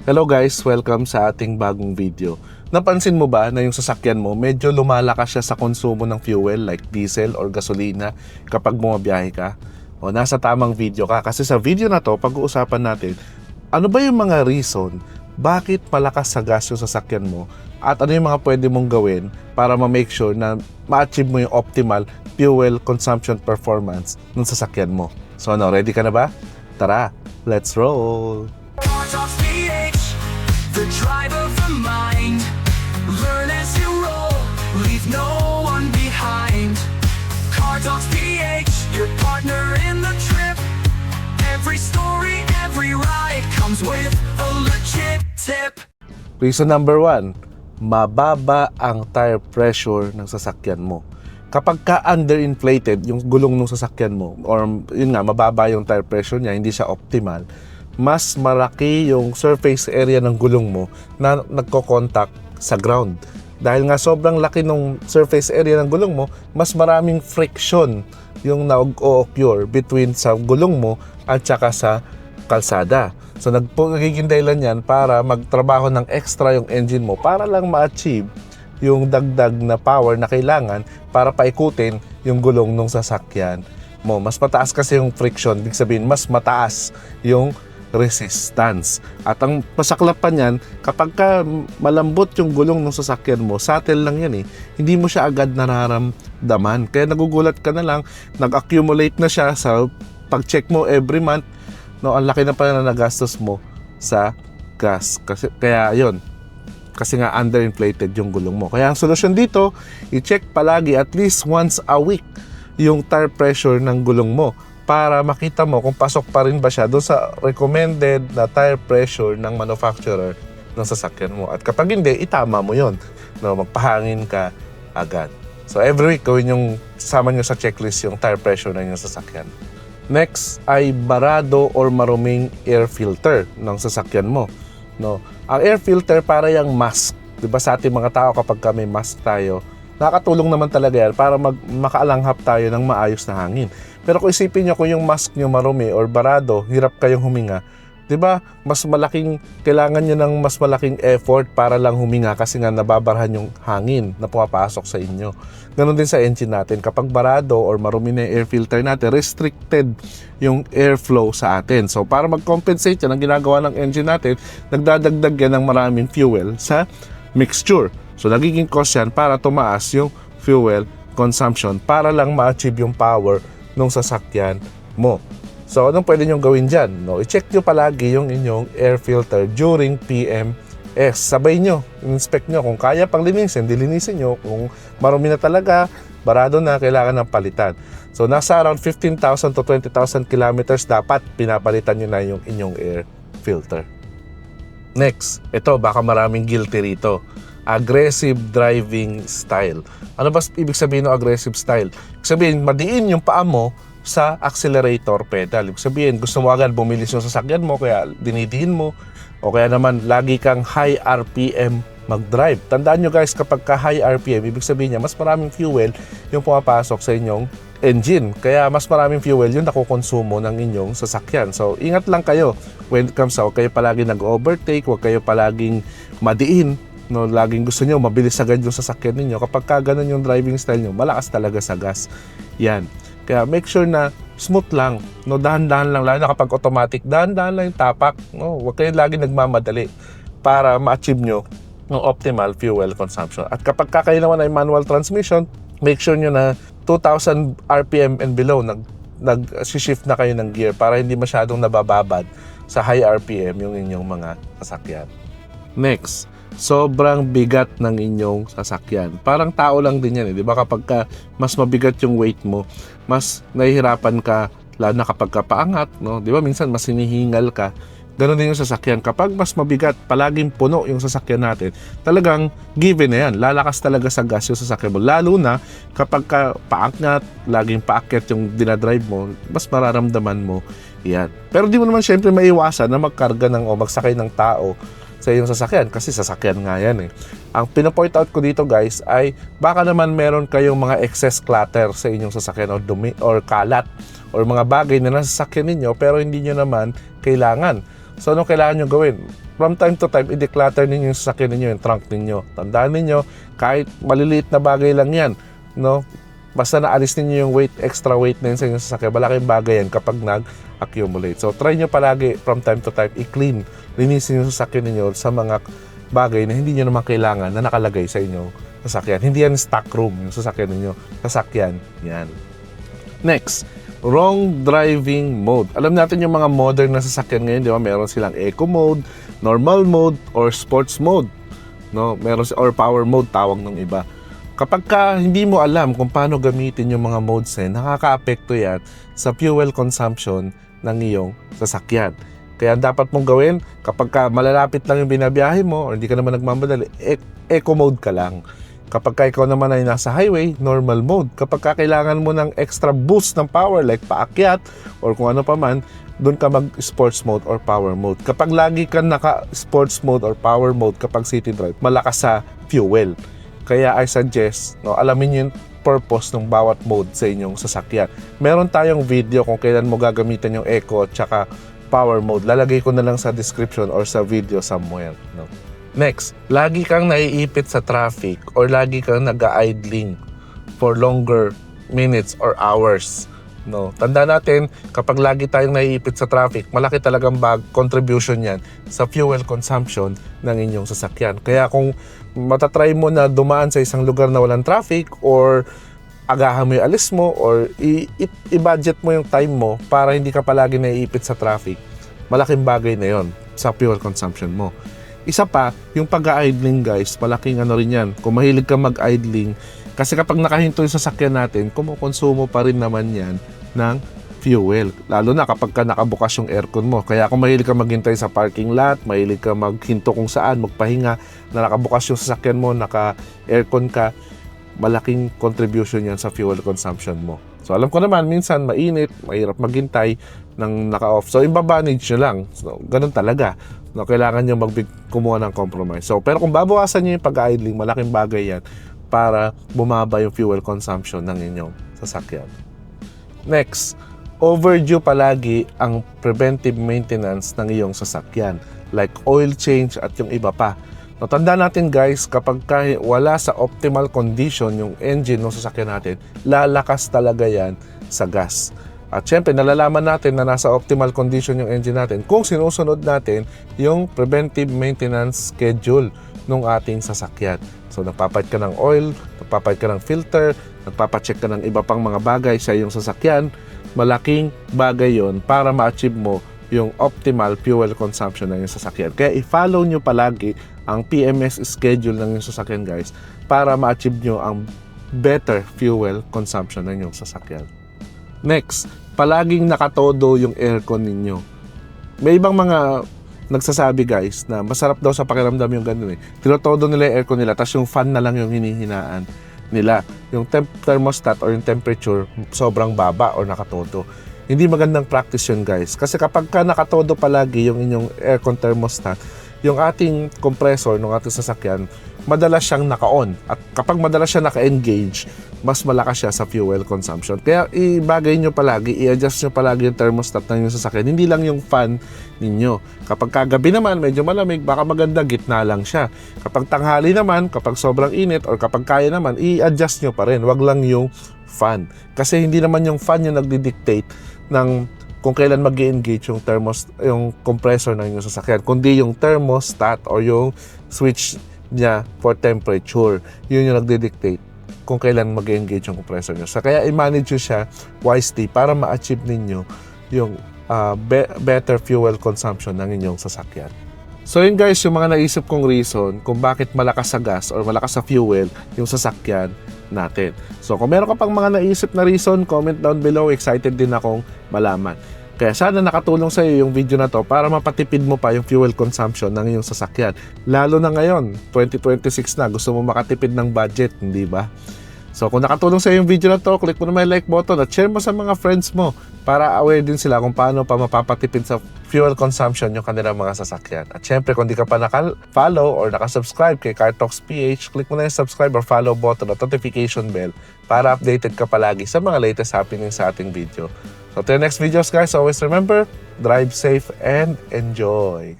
Hello guys, welcome sa ating bagong video. Napansin mo ba na yung sasakyan mo medyo lumalakas siya sa konsumo ng fuel like diesel or gasolina kapag bumabiyahe ka? O nasa tamang video ka kasi sa video na to pag-uusapan natin ano ba yung mga reason bakit malakas sa gas yung sasakyan mo at ano yung mga pwede mong gawin para ma-make sure na ma-achieve mo yung optimal fuel consumption performance ng sasakyan mo. So ano, ready ka na ba? Tara, let's roll! The drive of the mind. Learn as you roll, leave no one behind. Car Talks PH, your partner in the trip. Every story, every ride comes with a legit tip. Reason number 1, mababa ang tire pressure ng sasakyan mo. Kapag ka underinflated yung gulong ng sasakyan mo, or yun nga, mababa yung tire pressure niya, hindi siya optimal, mas malaki yung surface area ng gulong mo na nagko-contact sa ground. Dahil nga sobrang laki ng surface area ng gulong mo, mas maraming friction yung nag-o-occur between sa gulong mo at saka sa kalsada. So nagiging dahilan yan para magtrabaho ng extra yung engine mo para lang ma-achieve yung dagdag na power na kailangan para paikutin yung gulong ng sasakyan mo. Mas mataas kasi yung friction, ibig sabihin mas mataas yung resistance. At ang masaklap pa niyan, kapag ka malambot yung gulong ng sasakyan mo, subtle lang yan hindi mo siya agad nararamdaman. Kaya nagugulat ka na lang, nag-accumulate na siya sa pag-check mo every month, no, ang laki na pala na nagastos mo sa gas. Kaya yun, kasi nga underinflated yung gulong mo. Kaya ang solusyon dito, i-check palagi at least once a week yung tire pressure ng gulong mo para makita mo kung pasok pa rin ba siya doon sa recommended na tire pressure ng manufacturer ng sasakyan mo. At kapag hindi, itama mo yon, no, magpahangin ka agad. So every week, gawin yung sama nyo sa checklist yung tire pressure ng inyong sasakyan. Next ay barado or maruming air filter ng sasakyan mo. No, ang air filter para yung mask. 'Di ba sa ating mga tao kapag may mask tayo, nakakatulong naman talaga yan para makaalanghap tayo ng maayos na hangin. Pero kung isipin nyo kung yung mask nyo marumi or barado, hirap kayong huminga, 'di ba? Kailangan nyo ng mas malaking effort para lang huminga kasi nga nababarhan yung hangin na pumapasok sa inyo. Ganon din sa engine natin. Kapag barado or marumi na yung air filter natin, restricted yung airflow sa atin. So para mag-compensate yan, ang ginagawa ng engine natin, nagdadagdag yan ng maraming fuel sa mixture. So nagiging cause yan para tumaas yung fuel consumption para lang ma-achieve yung power ng sasakyan mo. So anong pwede nyo gawin dyan? No? I-check nyo palagi yung inyong air filter during PMS. Sabay nyo, inspect nyo kung kaya pang linisin, dilinisin nyo. Kung marumi na talaga, barado na, kailangan ng palitan. So nasa around 15,000 to 20,000 kilometers dapat pinapalitan nyo na yung inyong air filter. Next, ito baka maraming guilty rito. Aggressive driving style. Ano ba ibig sabihin ng aggressive style? Ibig sabihin, madiin yung paa mo sa accelerator pedal. Ibig sabihin, gusto mo agad bumilis yung sasakyan mo, kaya dinidiin mo. O kaya naman, lagi kang high RPM mag-drive. Tandaan nyo guys, kapag ka high RPM, ibig sabihin niya, mas maraming fuel yung pumapasok sa inyong engine. Kaya mas maraming fuel yung nakukonsumo ng inyong sasakyan. So, ingat lang kayo when it comes sa huwag kayo palagi nag-overtake, huwag kayo palaging madiin. No, laging gusto nyo mabilis agad yung sasakyan ninyo. Kapag ka ganun yung driving style nyo, malakas talaga sa gas. Yan. Kaya make sure na smooth lang. No, dahan-dahan lang. Lalo na kapag automatic, dahan-dahan lang yung tapak. No, huwag kayo lagi nagmamadali para ma-achieve nyo ng optimal fuel consumption. At kapag kayo naman ay manual transmission, make sure nyo na 2,000 RPM and below nag-shift na kayo ng gear para hindi masyadong nabababad sa high RPM yung inyong mga sasakyan. Next, sobrang bigat ng inyong sasakyan. Parang tao lang din yan, di ba? Kapag mas mabigat yung weight mo, mas nahihirapan ka, lalo na kapag ka paangat, no? Di ba? Minsan mas hinihingal ka. Ganon din yung sasakyan. Kapag mas mabigat, palaging puno yung sasakyan natin, talagang given na yan. Lalakas talaga sa gas yung sasakyan mo. Lalo na kapag ka paangat, laging paakyat yung dinadrive mo, mas mararamdaman mo yan. Pero di mo naman syempre maiwasan na magkarga o magsakay ng tao sa iyong sasakyan kasi sasakyan nga yan Ang pinapoint out ko dito guys ay baka naman meron kayong mga excess clutter sa inyong sasakyan o dumi or kalat or mga bagay na nasa sasakyan ninyo pero hindi nyo naman kailangan. So anong kailangan nyo gawin? from time to time, i-declutter ninyo yung sasakyan ninyo, yung trunk ninyo. Tandaan ninyo, kahit maliliit na bagay lang yan, no? Basta naalis ninyo yung weight, extra weight na yun sa inyong sasakyan, malaking bagay yan kapag nag-accumulate. So, try nyo palagi from time to time, i-clean, linisin yung sasakyan ninyo sa mga bagay na hindi nyo naman kailangan na nakalagay sa inyong sasakyan. Hindi yan stock room, yung sasakyan ninyo. Sasakyan, yan. Next, wrong driving mode. Alam natin yung mga modern na sasakyan ngayon, di ba? Meron silang eco mode, normal mode, or sports mode. No? Meron or power mode, tawag ng iba. Kapag hindi mo alam kung paano gamitin yung mga modes nakaka-apekto yan sa fuel consumption ng iyong sasakyan. Kaya dapat mong gawin, kapag malalapit lang yung binabiyahe mo, or hindi ka naman nagmamadali, eco mode ka lang. Kapag ikaw naman ay nasa highway, normal mode. Kapag kailangan mo ng extra boost ng power like paakyat or kung ano pa man, doon ka mag-sports mode or power mode. Kapag lagi ka naka-sports mode or power mode kapag city drive, malakas sa fuel. Kaya I suggest, alamin nyo yung purpose ng bawat mode sa inyong sasakyan. Meron tayong video kung kailan mo gagamitin yung eco at saka power mode. Lalagay ko na lang sa description or sa video somewhere. No? Next, lagi kang naiipit sa traffic or lagi kang nag-idling for longer minutes or hours. No, tanda natin, kapag lagi tayong naiipit sa traffic, malaki talagang contribution yan sa fuel consumption ng inyong sasakyan. Kaya kung matatry mo na dumaan sa isang lugar na walang traffic or agahan mo yung alis mo or i-budget mo yung time mo para hindi ka palagi naiipit sa traffic, malaking bagay na yon sa fuel consumption mo. Isa pa, yung pag-idling guys, malaking rin yan. Kung mahilig ka mag-idling, kasi kapag nakahinto yung sasakyan natin, kumukonsumo pa rin naman yan ng fuel. Lalo na kapag nakabukas yung aircon mo. Kaya kung mahilig ka maghintay sa parking lot, mahilig ka maghinto kung saan, magpahinga, na nakabukas yung sasakyan mo, naka-aircon ka, malaking contribution yan sa fuel consumption mo. So alam ko naman, minsan mainit, mahirap maghintay ng naka-off. So ibabanage nyo lang. So ganun talaga. No, kailangan nyo kumuha ng compromise. So, pero kung babawasan nyo yung pag-idling, malaking bagay yan para bumaba yung fuel consumption ng inyong sasakyan. Next, overdue palagi ang preventive maintenance ng iyong sasakyan like oil change at yung iba pa. No, tanda natin guys, kapag wala sa optimal condition yung engine ng sasakyan natin, lalakas talaga yan sa gas. At syempre, nalalaman natin na nasa optimal condition yung engine natin kung sinusunod natin yung preventive maintenance schedule ng ating sasakyan. So, nagpapalit ka ng oil, nagpapalit ka ng filter, nagpapacheck ka ng iba pang mga bagay sa iyong sasakyan. Malaking bagay yon para ma-achieve mo yung optimal fuel consumption ng iyong sasakyan. Kaya i-follow nyo palagi ang PMS schedule ng iyong sasakyan guys para ma-achieve nyo ang better fuel consumption ng iyong sasakyan. Next, palaging nakatodo yung aircon ninyo. May ibang mga nagsasabi guys na masarap daw sa pakiramdam yung ganun Tinotodo nila yung aircon nila, tapos yung fan na lang yung hinihinaan nila. Yung thermostat or yung temperature sobrang baba or nakatodo. Hindi magandang practice yun guys. Kasi kapag nakatodo palagi yung inyong aircon thermostat, yung ating compressor ng ating sasakyan, madalas siyang naka-on. At kapag madalas siya naka-engage, mas malakas siya sa fuel consumption. Kaya ibagay nyo palagi, i-adjust nyo palagi yung thermostat ng inyong sasakyan. Hindi lang yung fan ninyo. Kapag kagabi naman, medyo malamig, baka maganda, gitna lang siya. Kapag tanghali naman, kapag sobrang init, or kapag kaya naman, i-adjust nyo pa rin. Wag lang yung fan. Kasi hindi naman yung fan yung nagdi-dictate ng kung kailan mag-engage yung compressor ng inyong sasakyan, kundi yung thermostat or yung switch niya for temperature. Yun yung nagdi-dictate kung kailan mag-engage yung compressor nyo. So, kaya i-manage nyo siya wisely para ma-achieve ninyo yung better fuel consumption ng inyong sasakyan. So yun guys, yung mga naisip kong reason kung bakit malakas sa gas or malakas sa fuel yung sasakyan natin. So kung meron ka pang mga naisip na reason, comment down below. Excited din akong malaman. Kaya sana nakatulong sa iyo yung video na to para mapatipid mo pa yung fuel consumption ng iyong sasakyan. Lalo na ngayon, 2026 na, gusto mo makatipid ng budget, hindi ba? So kung nakatulong sa iyo yung video na to, click mo na may like button at share mo sa mga friends mo para aware din sila kung paano pa mapapatipid sa fuel consumption yung kanilang mga sasakyan. At syempre, kung di ka pa naka-follow or naka-subscribe kay Car Talks PH, click mo na yung subscribe or follow button at notification bell para updated ka palagi sa mga latest happening sa ating video. So to the next videos guys, always remember, drive safe and enjoy!